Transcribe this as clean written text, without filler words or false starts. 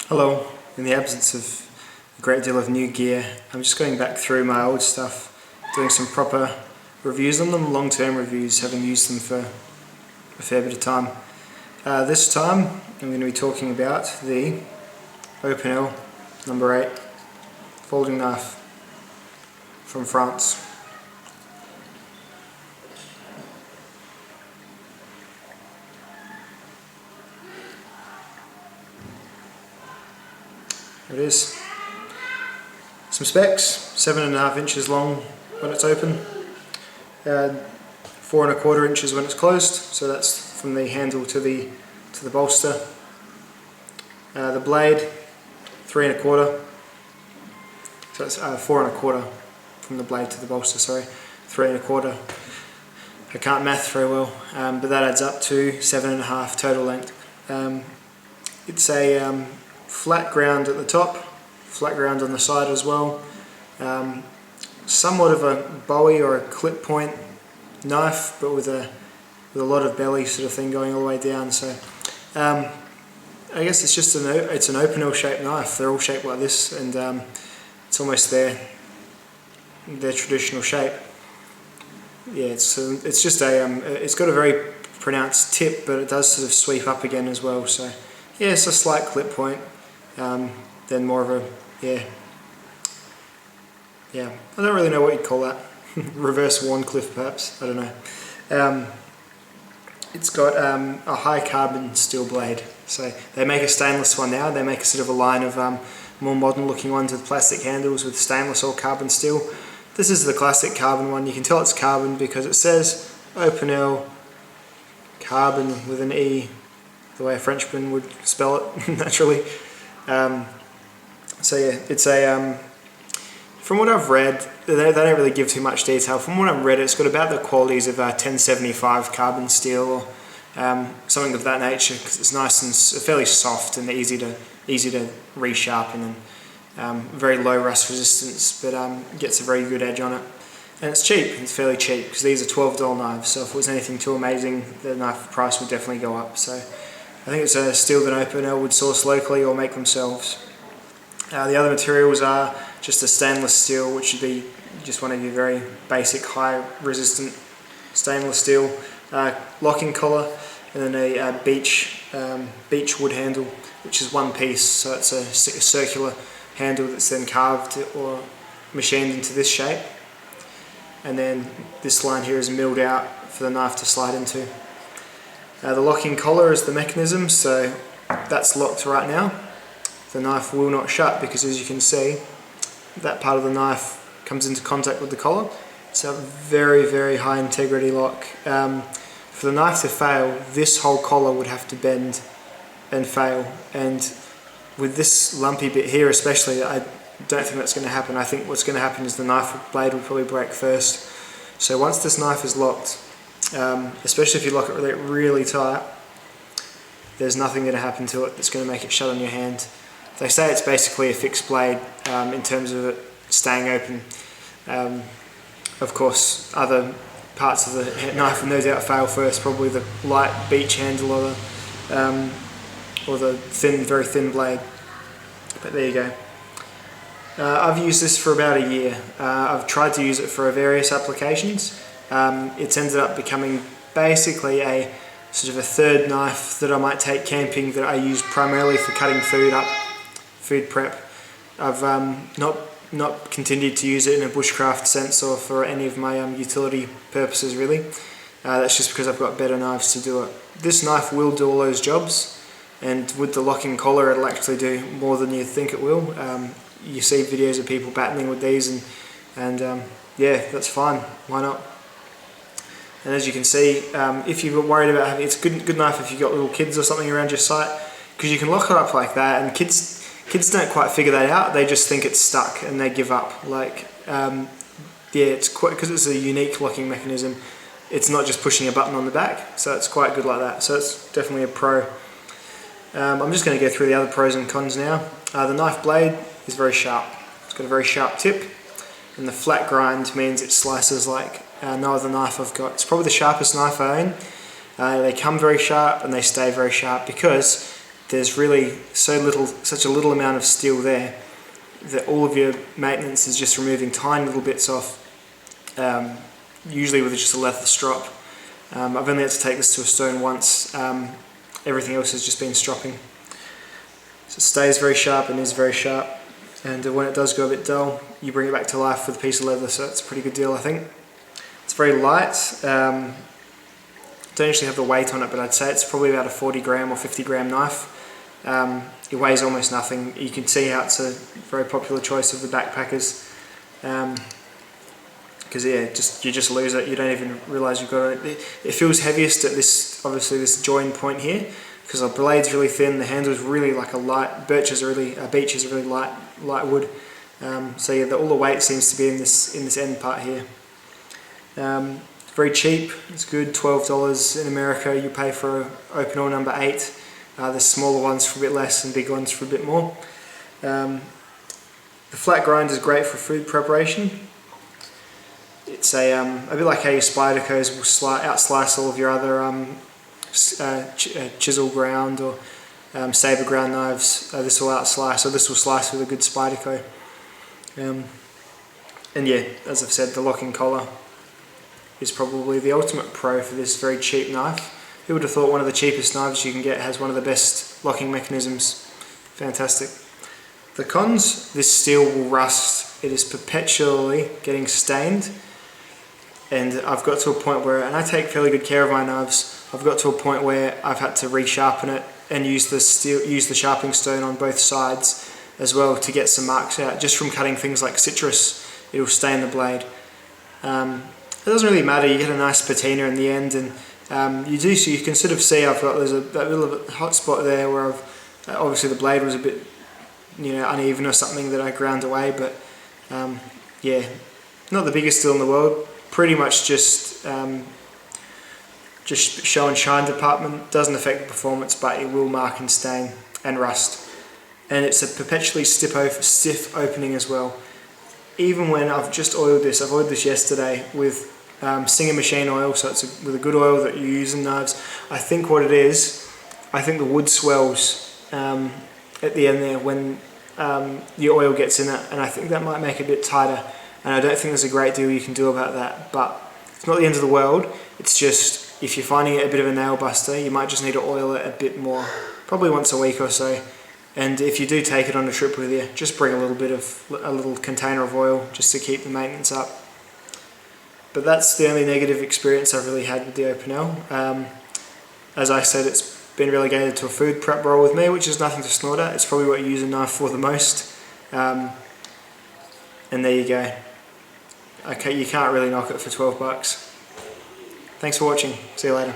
Hello. In the absence of a great deal of new gear, I'm just going back through my old stuff, doing some proper reviews on them, long-term reviews, having used them for a fair bit of time. This time I'm going to be talking about the Opinel number 8 folding knife from France. There it is. Some specs: 7.5 inches long when it's open, 4.25 inches when it's closed, so that's from the handle to the bolster. The blade, 3.25, so that's 4.25 from the blade to the bolster, sorry, 3.25. I can't math very well, but that adds up to 7.5 total length. It's a flat ground at the top, flat ground on the side as well. Somewhat of a bowie or a clip point knife, but with a lot of belly sort of thing going all the way down. So I guess it's just it's an Opinel shaped knife. They're all shaped like this, and it's almost their traditional shape. Yeah, it's just it's got a very pronounced tip, but it does sort of sweep up again as well. So yeah, it's a slight clip point. Then more of a I don't really know what you'd call that. Reverse Warncliffe perhaps, I don't know. It's got a high carbon steel blade, so they make a stainless one now. They make a sort of a line of more modern looking ones with plastic handles with stainless or carbon steel. This is the classic carbon one. You can tell it's carbon because it says Opinel carbon with an E, the way a Frenchman would spell it naturally. So yeah, it's a from what I've read, they don't really give too much detail. From what I've read, it's got about the qualities of 1075 carbon steel or something of that nature, because it's nice and fairly soft and easy to resharpen, and very low rust resistance, but gets a very good edge on it. And it's cheap. It's fairly cheap because these are $12 knives. So if it was anything too amazing, the knife price would definitely go up. So I think it's a steel that Opinel would source locally or make themselves. The other materials are just a stainless steel, which would be just one of your very basic high resistant stainless steel locking collar, and then a beech wood handle, which is one piece, so it's a circular handle that's then carved or machined into this shape, and then this line here is milled out for the knife to slide into. The locking collar is the mechanism, so that's locked right now. The knife will not shut because, as you can see, that part of the knife comes into contact with the collar. It's a very, very high integrity lock. For the knife to fail, this whole collar would have to bend and fail, and with this lumpy bit here especially, I don't think that's going to happen. I think what's going to happen is the knife blade will probably break first. So once this knife is locked, especially if you lock it really tight, there's nothing going to happen to it that's going to make it shut on your hand. They say it's basically a fixed blade in terms of it staying open. Of course, other parts of the knife will no doubt fail first, probably the light beech handle or the very thin blade. But there you go. I've used this for about a year. I've tried to use it for various applications. It's ended up becoming basically a sort of a third knife that I might take camping, that I use primarily for cutting food up, food prep. I've not continued to use it in a bushcraft sense or for any of my utility purposes really. That's just because I've got better knives to do it. This knife will do all those jobs, and with the locking collar it'll actually do more than you think it will. You see videos of people battling with these, and yeah, that's fine, why not? And as you can see, if you're worried about having, it's a good knife if you've got little kids or something around your site, because you can lock it up like that, and kids don't quite figure that out. They just think it's stuck and they give up. Like, yeah, it's quite, because it's a unique locking mechanism. It's not just pushing a button on the back, so it's quite good like that. So it's definitely a pro. I'm just going to go through the other pros and cons now. The knife blade is very sharp. It's got a very sharp tip, and the flat grind means it slices like no other knife I've got. It's probably the sharpest knife I own. They come very sharp and they stay very sharp because there's really such a little amount of steel there that all of your maintenance is just removing tiny little bits off, usually with just a leather strop. I've only had to take this to a stone once. Everything else has just been stropping. So it stays very sharp and is very sharp, and when it does go a bit dull, you bring it back to life with a piece of leather, so it's a pretty good deal, I think. It's very light. Don't actually have the weight on it, but I'd say it's probably about a 40 gram or 50 gram knife. It weighs almost nothing. You can see how it's a very popular choice of the backpackers, because you just lose it. You don't even realise you've got it. It feels heaviest at this join point here, because the blade's really thin. The handle's really like a light. Beech is really light wood. So yeah, all the weight seems to be in this end part here. Very cheap. It's good. $12 in America. You pay for Opinel number 8. The smaller ones for a bit less and big ones for a bit more. The flat grind is great for food preparation. It's a bit like how your Spydercos will out-slice all of your other chisel ground or saber ground knives. This will out-slice, or this will slice with a good Spyderco. And yeah, as I've said, the locking collar is probably the ultimate pro for this very cheap knife. Who would have thought one of the cheapest knives you can get has one of the best locking mechanisms? Fantastic. The cons: this steel will rust. It is perpetually getting stained, and I've got to a point where, and I take fairly good care of my knives, I've got to a point where I've had to resharpen it and use the sharpening stone on both sides as well to get some marks out. Just from cutting things like citrus, it will stain the blade. It doesn't really matter. You get a nice patina in the end, and you can sort of see there's that little hot spot there where obviously the blade was a bit uneven or something that I ground away, but yeah, not the biggest deal in the world. Pretty much just show and shine department. Doesn't affect the performance, but it will mark and stain and rust. And it's a perpetually stiff opening as well. Even when I've just oiled this, I've oiled this yesterday with Singer machine oil, so it's with a good oil that you use in knives. I think what it is, the wood swells at the end there when the oil gets in it, and I think that might make it a bit tighter, and I don't think there's a great deal you can do about that, but it's not the end of the world. It's just, if you're finding it a bit of a nail buster, you might just need to oil it a bit more, probably once a week or so. And if you do take it on a trip with you, just bring a little container of oil just to keep the maintenance up. But that's the only negative experience I've really had with the Opinel. As I said, it's been relegated to a food prep role with me, which is nothing to snort at. It's probably what you use a knife for the most. And there you go. Okay, you can't really knock it for $12. Thanks for watching. See you later.